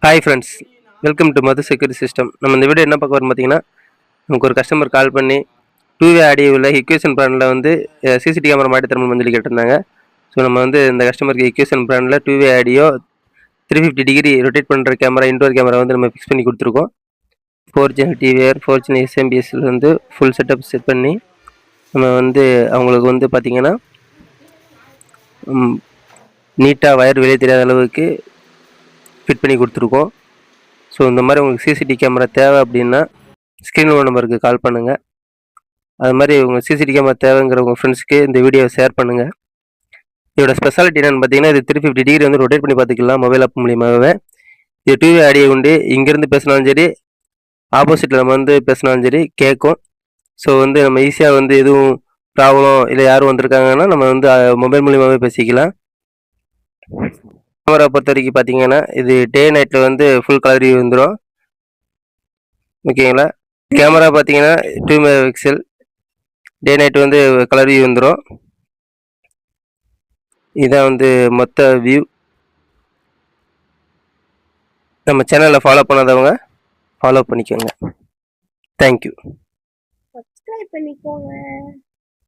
Hi friends, welcome to Madhu security system. நம்ம இந்த video என்ன பார்க்க வரோம் பார்த்தீங்கன்னா, நமக்கு ஒரு கஸ்டமர் கால் பண்ணி 2வே ஆடியோவில் இக்வேஷன் பிராண்டில் வந்து சிசிடி கேமரா மாட்டி தரணும்னு சொல்லி கேட்டிருந்தாங்க. ஸோ நம்ம வந்து இந்த கஸ்டமருக்கு இக்வேஷன் பிராண்டில் 2வே ஆடியோ 350 டிகிரி ரொட்டேட் பண்ணுற கேமரா, இன்டோர் கேமரா வந்து நம்ம ஃபிக்ஸ் பண்ணி கொடுத்துருக்கோம். 4G டிவிஆர் 4G SMBSல் வந்து ஃபுல் செட்டப் செட் பண்ணி நம்ம வந்து அவங்களுக்கு வந்து பார்த்திங்கன்னா நீட்டாக வயர் வெளியே தெரியாத அளவுக்கு ஃபிட் பண்ணி கொடுத்துருக்கோம். ஸோ இந்த மாதிரி உங்களுக்கு சிசிடி கேமரா தேவை அப்படின்னா ஸ்க்ரீன் நம்பருக்கு கால் பண்ணுங்கள். அது மாதிரி உங்கள் சிசிடி கேமரா தேவைங்கிற உங்கள் ஃப்ரெண்ட்ஸ்க்கு இந்த வீடியோவை ஷேர் பண்ணுங்கள். இதோட ஸ்பெஷாலிட்டி என்னென்னு பார்த்தீங்கன்னா, இது 350 டிகிரி வந்து ரொட்டேட் பண்ணி பார்த்துக்கலாம் மொபைல் ஆப் மூலியமாகவே. இது 2வே ஆடியோ உண்டு. இங்கேருந்து பேசினாலும் சரி, ஆப்போசிட்டில் நம்ம வந்து பேசினாலும் சரி கேட்கும். ஸோ வந்து நம்ம ஈஸியாக வந்து எதுவும் ப்ராப்ளம் இல்லை யாரும் வந்திருக்காங்கன்னா நம்ம வந்து மொபைல் மூலியமாகவே பேசிக்கலாம். கேமரா பொறுத்த வரைக்கும் பார்த்தீங்கன்னா, இது டே நைட்டில் வந்து ஃபுல் கலர் வியூ வந்துடும். ஓகேங்களா? கேமரா பார்த்தீங்கன்னா 2 மெகா பிக்சல், டே நைட் வந்து கலர் வியூ வந்துடும். இதான் வந்து மொத்த வியூ. நம்ம சேனலில் ஃபாலோ பண்ணாதவங்க ஃபாலோ பண்ணிக்கோங்க. தேங்க்யூ. சப்ஸ்கிரைப் பண்ணிக்கோங்க.